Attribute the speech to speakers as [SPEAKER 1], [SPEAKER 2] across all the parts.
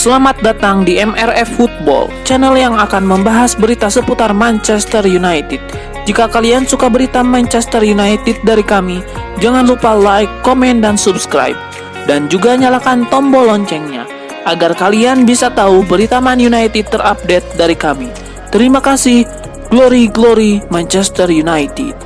[SPEAKER 1] Selamat datang di MRF Football, channel yang akan membahas berita seputar Manchester United. Jika kalian suka berita Manchester United dari kami, jangan lupa like, komen, dan subscribe. Dan juga nyalakan tombol loncengnya, agar kalian bisa tahu berita Man United terupdate dari kami. Terima kasih, Glory Glory Manchester United.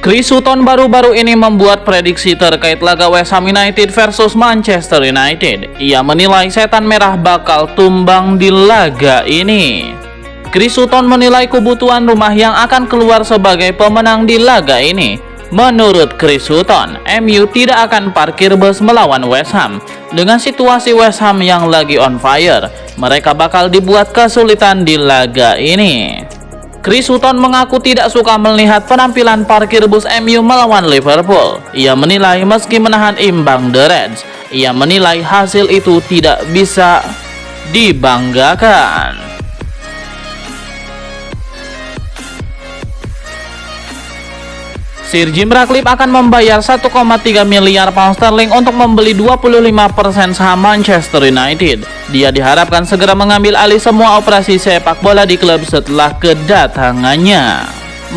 [SPEAKER 2] Chris Sutton baru-baru ini membuat prediksi terkait laga West Ham United versus Manchester United. Ia menilai setan merah bakal tumbang di laga ini. Chris Sutton menilai kebutuhan rumah yang akan keluar sebagai pemenang di laga ini. Menurut Chris Sutton, MU tidak akan parkir bus melawan West Ham. Dengan situasi West Ham yang lagi on fire, mereka bakal dibuat kesulitan di laga ini. Chris Sutton mengaku tidak suka melihat penampilan parkir bus MU melawan Liverpool. Ia menilai meski menahan imbang The Reds, ia menilai hasil itu tidak bisa dibanggakan. Sir Jim Ratcliffe akan membayar 1,3 miliar pound sterling untuk membeli 25% saham Manchester United. Dia diharapkan segera mengambil alih semua operasi sepak bola di klub setelah kedatangannya.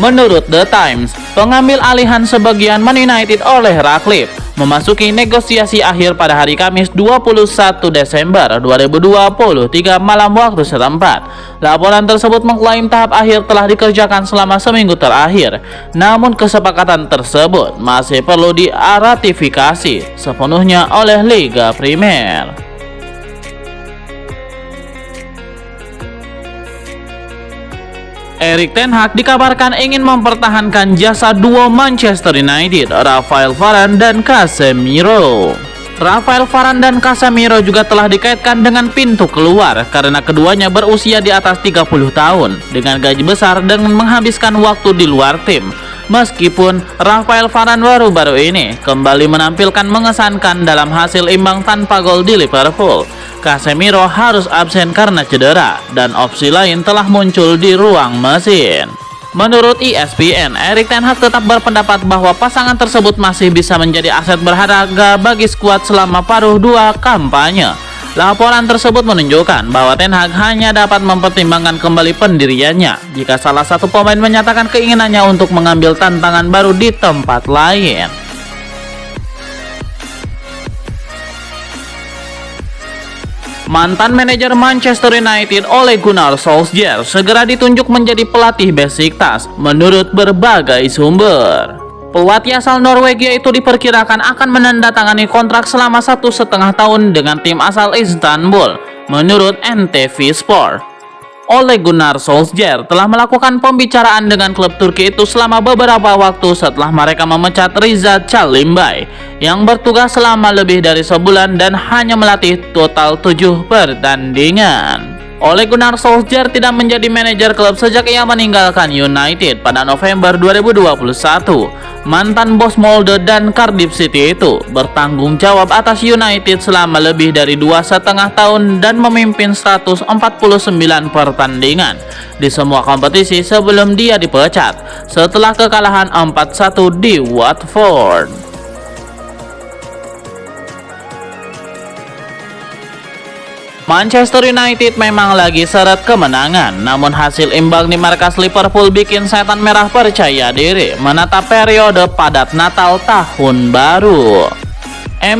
[SPEAKER 2] Menurut The Times, pengambil alihan sebagian Man United oleh Ratcliffe memasuki negosiasi akhir pada hari Kamis 21 Desember 2023 malam waktu setempat. Laporan tersebut mengklaim tahap akhir telah dikerjakan selama seminggu terakhir. Namun kesepakatan tersebut masih perlu diratifikasi sepenuhnya oleh Liga Primer. Erik ten Hag dikabarkan ingin mempertahankan jasa duo Manchester United, Rafael Varane dan Casemiro. Rafael Varane dan Casemiro juga telah dikaitkan dengan pintu keluar karena keduanya berusia di atas 30 tahun dengan gaji besar dengan menghabiskan waktu di luar tim. Meskipun Rafael Varane baru-baru ini kembali menampilkan mengesankan dalam hasil imbang tanpa gol di Liverpool, Casemiro harus absen karena cedera dan opsi lain telah muncul di ruang mesin. Menurut ESPN, Erik ten Hag tetap berpendapat bahwa pasangan tersebut masih bisa menjadi aset berharga bagi skuad selama paruh 2 kampanye. Laporan tersebut menunjukkan bahwa ten Hag hanya dapat mempertimbangkan kembali pendiriannya jika salah satu pemain menyatakan keinginannya untuk mengambil tantangan baru di tempat lain. Mantan manajer Manchester United Ole Gunnar Solskjaer segera ditunjuk menjadi pelatih Besiktas menurut berbagai sumber. Pelatih asal Norwegia itu diperkirakan akan menandatangani kontrak selama 1,5 tahun dengan tim asal Istanbul menurut NTV Sport. Ole Gunnar Solskjaer telah melakukan pembicaraan dengan klub Turki itu selama beberapa waktu setelah mereka memecat Riza Çalınbay yang bertugas selama lebih dari sebulan dan hanya melatih total 7 pertandingan. Ole Gunnar Solskjaer tidak menjadi manajer klub sejak ia meninggalkan United pada November 2021. Mantan bos Molde dan Cardiff City itu bertanggung jawab atas United selama lebih dari 2,5 tahun dan memimpin 149 pertandingan di semua kompetisi sebelum dia dipecat setelah kekalahan 4-1 di Watford. Manchester United memang lagi seret kemenangan, namun hasil imbang di markas Liverpool bikin setan merah percaya diri menatap periode padat Natal tahun baru.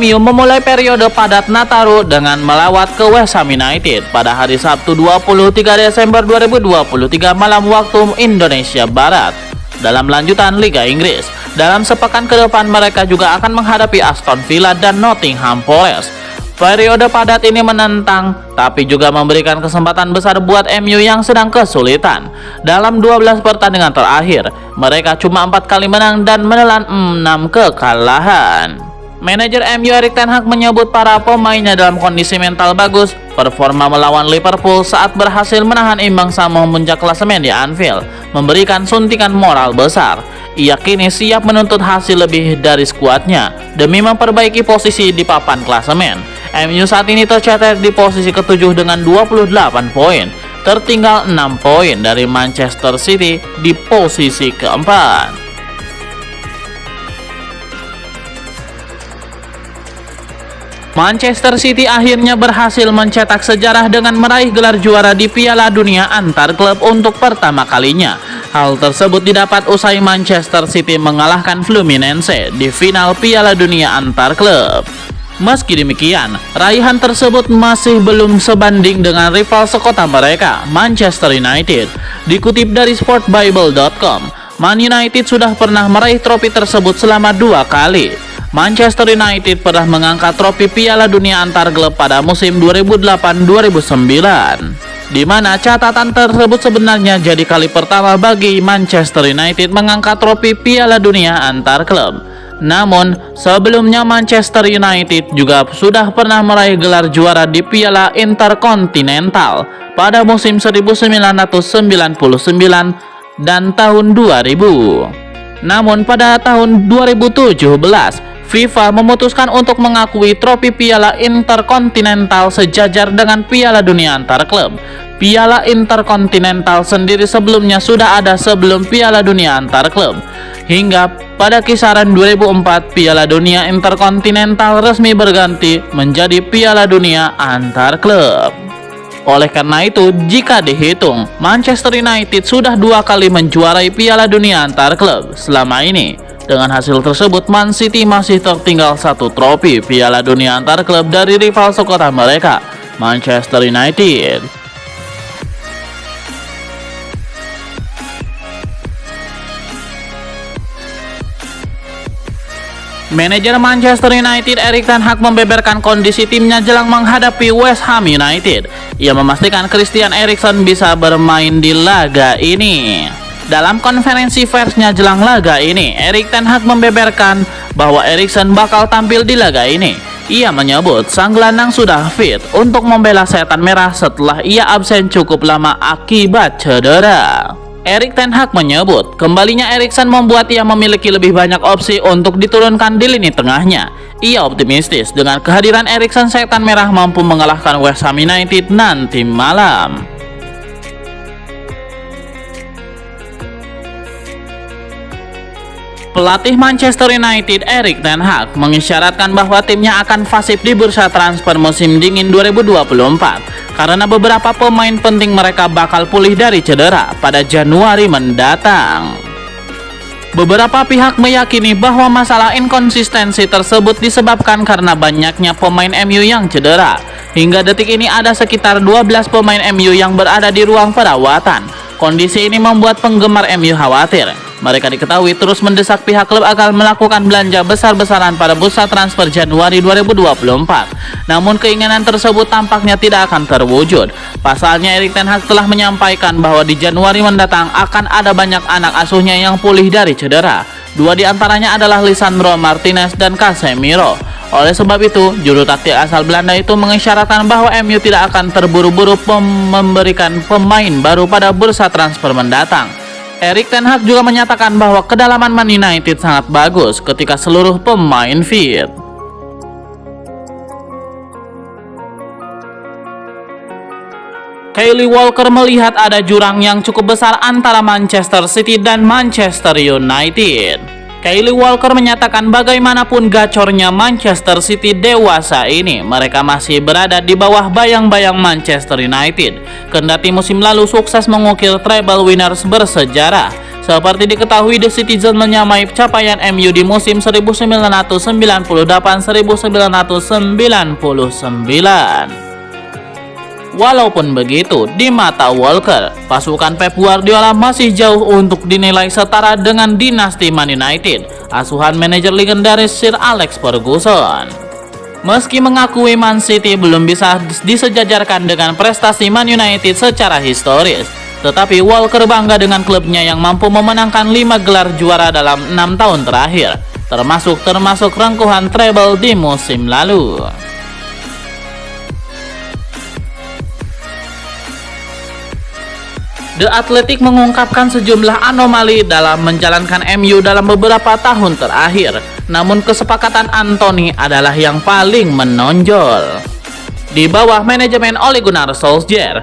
[SPEAKER 2] MU memulai periode padat Nataru dengan melawat ke West Ham United pada hari Sabtu 23 Desember 2023 malam waktu Indonesia Barat. Dalam lanjutan Liga Inggris, dalam sepekan ke depan mereka juga akan menghadapi Aston Villa dan Nottingham Forest. Periode padat ini menentang, tapi juga memberikan kesempatan besar buat MU yang sedang kesulitan. Dalam 12 pertandingan terakhir, mereka cuma 4 kali menang dan menelan 6 kekalahan. Manajer MU Erik ten Hag menyebut para pemainnya dalam kondisi mental bagus. Performa melawan Liverpool saat berhasil menahan imbang sama memuncak klasemen di Anfield memberikan suntikan moral besar. Ia kini siap menuntut hasil lebih dari skuadnya demi memperbaiki posisi di papan klasemen. MU saat ini tercatat di posisi ke-7 dengan 28 poin, tertinggal 6 poin dari Manchester City di posisi keempat. Manchester City akhirnya berhasil mencetak sejarah dengan meraih gelar juara di Piala Dunia antar klub untuk pertama kalinya. Hal tersebut didapat usai Manchester City mengalahkan Fluminense di final Piala Dunia antar klub. Meski demikian, raihan tersebut masih belum sebanding dengan rival sekota mereka, Manchester United. Dikutip dari sportbible.com, Man United sudah pernah meraih trofi tersebut selama 2 kali. Manchester United pernah mengangkat trofi Piala Dunia antar klub pada musim 2008-2009, di mana catatan tersebut sebenarnya jadi kali pertama bagi Manchester United mengangkat trofi Piala Dunia antar klub. Namun, sebelumnya Manchester United juga sudah pernah meraih gelar juara di Piala Intercontinental pada musim 1999 dan tahun 2000. Namun pada tahun 2017, FIFA memutuskan untuk mengakui trofi Piala Intercontinental sejajar dengan Piala Dunia antar klub. Piala Intercontinental sendiri sebelumnya sudah ada sebelum Piala Dunia antar klub. Hingga pada kisaran 2004, Piala Dunia Intercontinental resmi berganti menjadi Piala Dunia antar klub. Oleh karena itu, jika dihitung, Manchester United sudah 2 kali menjuarai Piala Dunia antar klub selama ini. Dengan hasil tersebut, Man City masih tertinggal 1 trofi Piala Dunia antar klub dari rival sekota mereka, Manchester United. Manajer Manchester United Erik ten Hag membeberkan kondisi timnya jelang menghadapi West Ham United. Ia memastikan Christian Eriksen bisa bermain di laga ini. Dalam konferensi persnya jelang laga ini, Erik ten Hag membeberkan bahwa Eriksen bakal tampil di laga ini. Ia menyebut sang gelandang sudah fit untuk membela setan merah setelah ia absen cukup lama akibat cedera. Erik ten Hag menyebut kembalinya Eriksen membuat ia memiliki lebih banyak opsi untuk diturunkan di lini tengahnya. Ia optimistis dengan kehadiran Eriksen, setan merah mampu mengalahkan West Ham United nanti malam. Pelatih Manchester United Erik ten Hag mengisyaratkan bahwa timnya akan fasih di bursa transfer musim dingin 2024 karena beberapa pemain penting mereka bakal pulih dari cedera pada Januari mendatang. Beberapa pihak meyakini bahwa masalah inkonsistensi tersebut disebabkan karena banyaknya pemain MU yang cedera. Hingga detik ini ada sekitar 12 pemain MU yang berada di ruang perawatan. Kondisi ini membuat penggemar MU khawatir. Mereka diketahui terus mendesak pihak klub agar melakukan belanja besar-besaran pada bursa transfer Januari 2024. Namun keinginan tersebut tampaknya tidak akan terwujud. Pasalnya Erik ten Hag telah menyampaikan bahwa di Januari mendatang akan ada banyak anak asuhnya yang pulih dari cedera. 2 di antaranya adalah Lisandro Martinez dan Casemiro. Oleh sebab itu, juru taktik asal Belanda itu mengisyaratkan bahwa MU tidak akan terburu-buru memberikan pemain baru pada bursa transfer mendatang. Erik ten Hag juga menyatakan bahwa kedalaman Man United sangat bagus ketika seluruh pemain fit. Kyle Walker melihat ada jurang yang cukup besar antara Manchester City dan Manchester United. Kyle Walker menyatakan bagaimanapun gacornya Manchester City dewasa ini, mereka masih berada di bawah bayang-bayang Manchester United. Kendati musim lalu sukses mengukir treble winners bersejarah. Seperti diketahui, The Citizen menyamai capaian MU di musim 1998-1999. Walaupun begitu, di mata Walker, pasukan Pep Guardiola masih jauh untuk dinilai setara dengan dinasti Man United, asuhan manajer legendaris Sir Alex Ferguson. Meski mengakui Man City belum bisa disejajarkan dengan prestasi Man United secara historis, tetapi Walker bangga dengan klubnya yang mampu memenangkan 5 gelar juara dalam 6 tahun terakhir. termasuk rengkuhan treble di musim lalu. The Athletic mengungkapkan sejumlah anomali dalam menjalankan MU dalam beberapa tahun terakhir, namun kesepakatan Anthony adalah yang paling menonjol. Di bawah manajemen Ole Gunnar Solskjaer,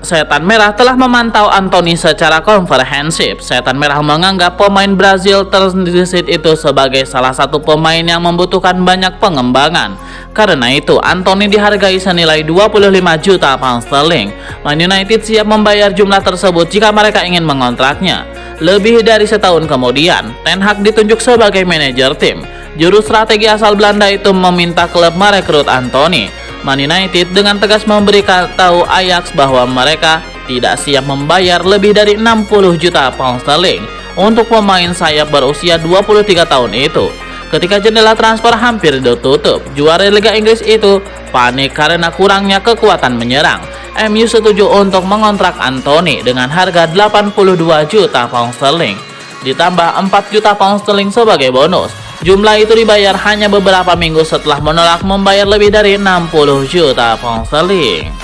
[SPEAKER 2] Setan Merah telah memantau Anthony secara komprehensif. Setan Merah menganggap pemain Brazil terdesit itu sebagai salah satu pemain yang membutuhkan banyak pengembangan. Karena itu, Anthony dihargai senilai 25 juta pound sterling. Man United siap membayar jumlah tersebut jika mereka ingin mengontraknya. Lebih dari setahun kemudian, Ten Hag ditunjuk sebagai manajer tim. Juru strategi asal Belanda itu meminta klub merekrut Anthony. Man United dengan tegas memberitahu Ajax bahwa mereka tidak siap membayar lebih dari 60 juta pound sterling untuk pemain sayap berusia 23 tahun itu. Ketika jendela transfer hampir ditutup, juara Liga Inggris itu panik karena kurangnya kekuatan menyerang. MU setuju untuk mengontrak Anthony dengan harga 82 juta pound sterling, ditambah 4 juta pound sterling sebagai bonus. Jumlah itu dibayar hanya beberapa minggu setelah menolak membayar lebih dari 60 juta pound sterling.